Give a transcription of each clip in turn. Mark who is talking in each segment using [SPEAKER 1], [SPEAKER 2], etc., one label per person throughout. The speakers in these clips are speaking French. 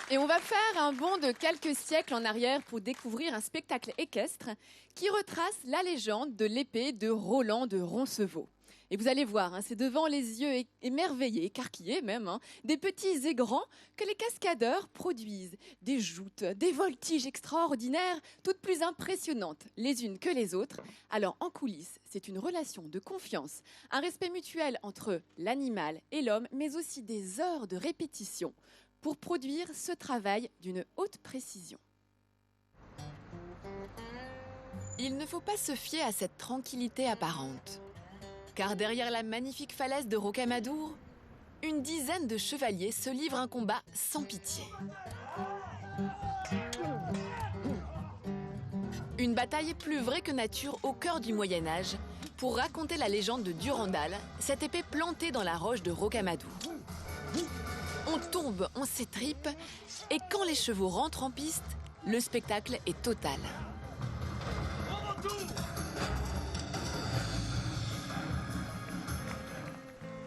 [SPEAKER 1] Et on va faire un bond de quelques siècles en arrière pour découvrir un spectacle équestre qui retrace la légende de l'épée de Roland de Roncevaux. Et vous allez voir, c'est devant les yeux émerveillés, écarquillés même, des petits et grands, que les cascadeurs produisent des joutes, des voltiges extraordinaires, toutes plus impressionnantes les unes que les autres. Alors en coulisses, c'est une relation de confiance, un respect mutuel entre l'animal et l'homme, mais aussi des heures de répétition pour produire ce travail d'une haute précision. Il ne faut pas se fier à cette tranquillité apparente. Car derrière la magnifique falaise de Rocamadour, une dizaine de chevaliers se livrent un combat sans pitié. Une bataille plus vraie que nature au cœur du Moyen-Âge pour raconter la légende de Durandal, cette épée plantée dans la roche de Rocamadour. On tombe, on s'étripe, et quand les chevaux rentrent en piste, le spectacle est total.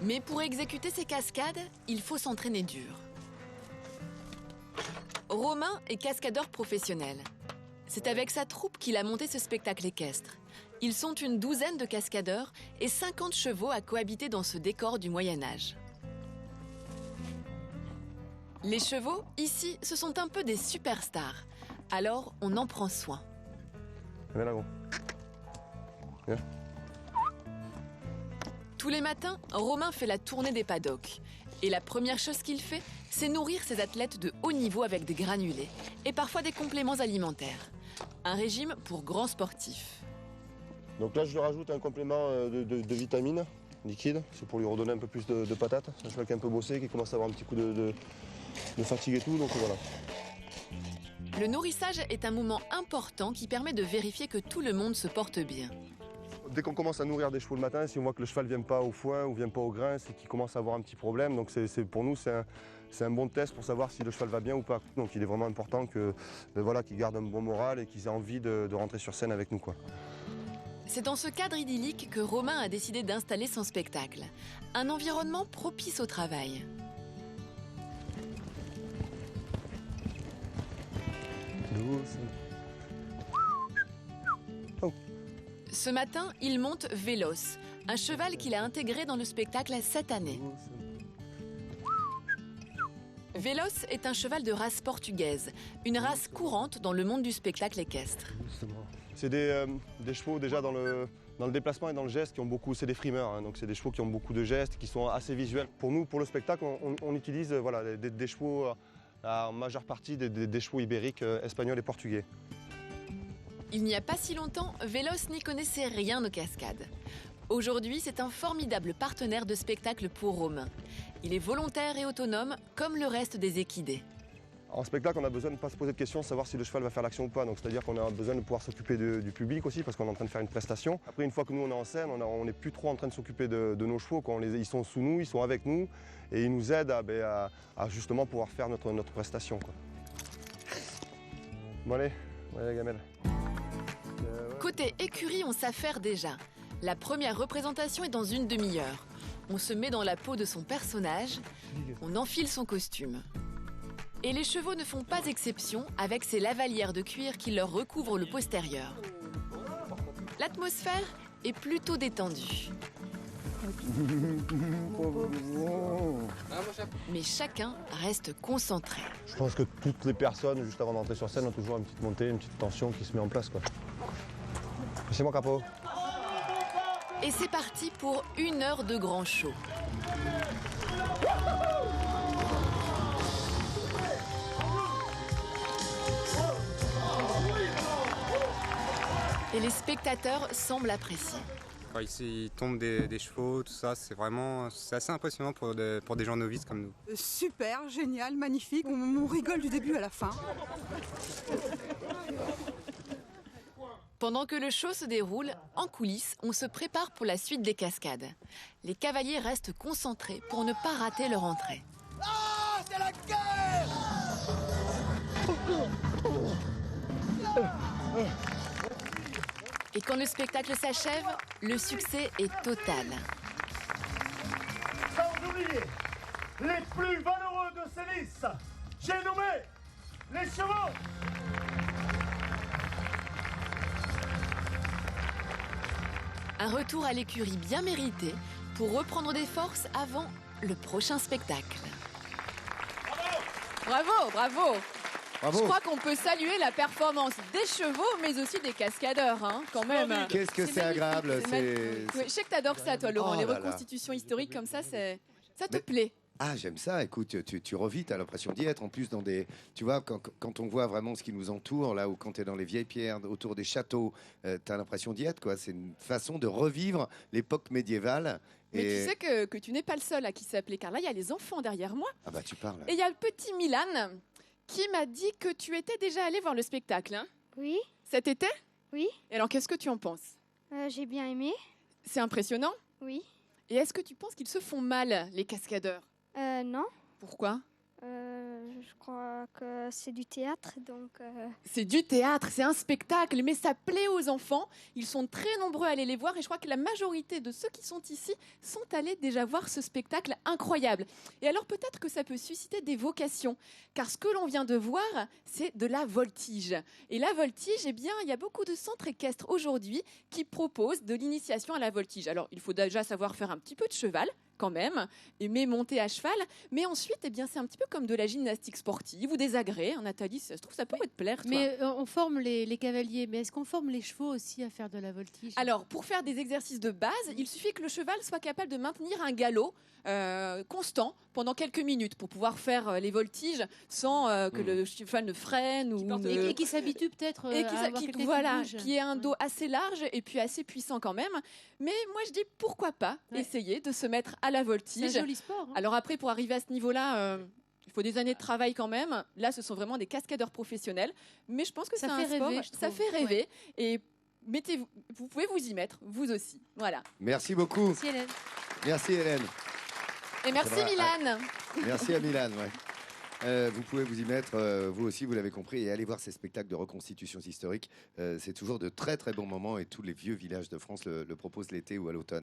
[SPEAKER 1] Mais pour exécuter ces cascades, il faut s'entraîner dur. Romain est cascadeur professionnel. C'est avec sa troupe qu'il a monté ce spectacle équestre. Ils sont une douzaine de cascadeurs et 50 chevaux à cohabiter dans ce décor du Moyen-Âge. Les chevaux, ici, ce sont un peu des superstars. Alors, on en prend soin.
[SPEAKER 2] Viens là, gros. Viens.
[SPEAKER 1] Tous les matins, Romain fait la tournée des paddocks. Et la première chose qu'il fait, c'est nourrir ses athlètes de haut niveau avec des granulés et parfois des compléments alimentaires. Un régime pour grands sportifs.
[SPEAKER 2] Donc là, je lui rajoute un complément de vitamines liquides. C'est pour lui redonner un peu plus de patates. C'est un cheval qui est un peu bossé, qui commence à avoir un petit coup de fatigue et tout, donc voilà.
[SPEAKER 1] Le nourrissage est un moment important qui permet de vérifier que tout le monde se porte bien.
[SPEAKER 2] Dès qu'on commence à nourrir des chevaux le matin, si on voit que le cheval ne vient pas au foin ou ne vient pas au grain, c'est qu'il commence à avoir un petit problème. Donc pour nous, c'est un bon test pour savoir si le cheval va bien ou pas. Donc il est vraiment important qu'il garde un bon moral et qu'il ait envie de rentrer sur scène avec nous, quoi.
[SPEAKER 1] C'est dans ce cadre idyllique que Romain a décidé d'installer son spectacle. Un environnement propice au travail.
[SPEAKER 2] Oh.
[SPEAKER 1] Ce matin, il monte Véloce, un cheval qu'il a intégré dans le spectacle cette année. Véloce est un cheval de race portugaise, une race courante dans le monde du spectacle équestre.
[SPEAKER 2] C'est des chevaux déjà dans le déplacement et dans le geste qui ont beaucoup, c'est des frimeurs, donc c'est des chevaux qui ont beaucoup de gestes, qui sont assez visuels. Pour nous, pour le spectacle, on utilise des chevaux, en majeure partie des chevaux ibériques, espagnols et portugais.
[SPEAKER 1] Il n'y a pas si longtemps, Véloce n'y connaissait rien aux cascades. Aujourd'hui, c'est un formidable partenaire de spectacle pour Romain. Il est volontaire et autonome, comme le reste des équidés.
[SPEAKER 2] En spectacle, on a besoin de ne pas se poser de questions, savoir si le cheval va faire l'action ou pas. Donc, c'est-à-dire qu'on a besoin de pouvoir s'occuper du public aussi, parce qu'on est en train de faire une prestation. Après, une fois que nous, on est en scène, on n'est plus trop en train de s'occuper de nos chevaux. Ils sont sous nous, ils sont avec nous, et ils nous aident à justement pouvoir faire notre prestation, quoi. Bon allez, la gamelle.
[SPEAKER 1] Côté écurie, on s'affaire déjà. La première représentation est dans une demi-heure. On se met dans la peau de son personnage, on enfile son costume. Et les chevaux ne font pas exception avec ces lavalières de cuir qui leur recouvrent le postérieur. L'atmosphère est plutôt détendue. Mais chacun reste concentré.
[SPEAKER 2] Je pense que toutes les personnes, juste avant d'entrer sur scène, ont toujours une petite montée, une petite tension qui se met en place, quoi. C'est mon capot.
[SPEAKER 1] Et c'est parti pour 1 heure de grand show. Et les spectateurs semblent apprécier.
[SPEAKER 3] Quand il tombe des chevaux, tout ça, c'est assez impressionnant pour des gens novices comme nous.
[SPEAKER 4] Super, génial, magnifique, on rigole du début à la fin.
[SPEAKER 1] Pendant que le show se déroule, en coulisses, on se prépare pour la suite des cascades. Les cavaliers restent concentrés pour ne pas rater leur entrée.
[SPEAKER 5] Ah, c'est la guerre!
[SPEAKER 1] Et quand le spectacle s'achève, le succès est total.
[SPEAKER 5] Sans oublier les plus valeureux de ces lices, j'ai nommé les chevaux.
[SPEAKER 1] Un retour à l'écurie bien mérité pour reprendre des forces avant le prochain spectacle. Bravo, bravo.
[SPEAKER 6] Bravo.
[SPEAKER 1] Je crois qu'on peut saluer la performance des chevaux, mais aussi des cascadeurs, hein, quand même.
[SPEAKER 6] Qu'est-ce que c'est agréable.
[SPEAKER 1] magnifique. Ouais, je sais que t'adores ça, toi, Laurent.
[SPEAKER 6] Oh
[SPEAKER 1] Les
[SPEAKER 6] là là.
[SPEAKER 1] reconstitutions historiques comme ça, ça te
[SPEAKER 6] Mais-
[SPEAKER 1] plaît.
[SPEAKER 6] Ah, j'aime ça. Écoute, tu revis, tu as l'impression d'y être. En plus, dans des. Tu vois, quand on voit vraiment ce qui nous entoure, là, ou quand tu es dans les vieilles pierres, autour des châteaux, tu as l'impression d'y être, quoi. C'est une façon de revivre l'époque médiévale.
[SPEAKER 1] Mais tu sais que tu n'es pas le seul à qui s'appeler, car là, il y a les enfants derrière moi.
[SPEAKER 6] Ah, bah, tu parles.
[SPEAKER 1] Et il y a le petit Milan qui m'a dit que tu étais déjà allé voir le spectacle, hein,
[SPEAKER 7] Oui,
[SPEAKER 1] cet été.
[SPEAKER 7] oui,
[SPEAKER 1] Et alors, qu'est-ce que tu en penses?
[SPEAKER 7] j'ai bien aimé.
[SPEAKER 1] C'est impressionnant.
[SPEAKER 7] Oui.
[SPEAKER 1] Et est-ce que tu penses qu'ils se font mal, les cascadeurs?
[SPEAKER 7] Non,
[SPEAKER 1] Pourquoi?
[SPEAKER 7] je crois que c'est du théâtre, donc
[SPEAKER 1] C'est du théâtre, c'est un spectacle, mais ça plaît aux enfants. Ils sont très nombreux à aller les voir et je crois que la majorité de ceux qui sont ici sont allés déjà voir ce spectacle incroyable. Et alors peut-être que ça peut susciter des vocations, car ce que l'on vient de voir, c'est de la voltige. Et la voltige, eh bien, il y a beaucoup de centres équestres aujourd'hui qui proposent de l'initiation à la voltige. Alors il faut déjà savoir faire un petit peu de cheval, quand même, aimer monter à cheval, mais ensuite, eh bien, c'est un petit peu comme de la gymnastique sportive ou des agrès. Nathalie, ça se trouve, ça pourrait te plaire, toi.
[SPEAKER 8] Mais on forme les cavaliers, mais est-ce qu'on forme les chevaux aussi à faire de la voltige?
[SPEAKER 1] Alors, pour faire des exercices de base, il suffit que le cheval soit capable de maintenir un galop constant pendant quelques minutes pour pouvoir faire les voltiges sans que le cheval ne freine ou
[SPEAKER 8] Et qui s'habitue peut-être
[SPEAKER 1] et
[SPEAKER 8] à avoir quelqu'un qui
[SPEAKER 1] voilà,
[SPEAKER 8] bouge.
[SPEAKER 1] qui ait un dos assez large et puis assez puissant quand même. Mais moi, je dis pourquoi pas essayer de se mettre à la
[SPEAKER 8] C'est un
[SPEAKER 1] voltige.
[SPEAKER 8] joli sport. hein.
[SPEAKER 1] Alors après, pour arriver à ce niveau-là, il faut des années de travail quand même. Là, ce sont vraiment des cascadeurs professionnels. Mais je pense que
[SPEAKER 8] Ça
[SPEAKER 1] c'est un
[SPEAKER 8] fait
[SPEAKER 1] sport,
[SPEAKER 8] rêver, je
[SPEAKER 1] ça
[SPEAKER 8] trouve.
[SPEAKER 1] fait rêver. Et vous pouvez vous y mettre, vous aussi. Voilà.
[SPEAKER 6] Merci beaucoup.
[SPEAKER 8] Merci, Hélène.
[SPEAKER 6] Merci, Hélène.
[SPEAKER 1] Et merci
[SPEAKER 6] Ça va,
[SPEAKER 1] Milan.
[SPEAKER 6] Merci à Milan. Vous pouvez vous y mettre, vous aussi, vous l'avez compris, et aller voir ces spectacles de reconstitutions historiques. C'est toujours de très très bons moments et tous les vieux villages de France le proposent l'été ou à l'automne.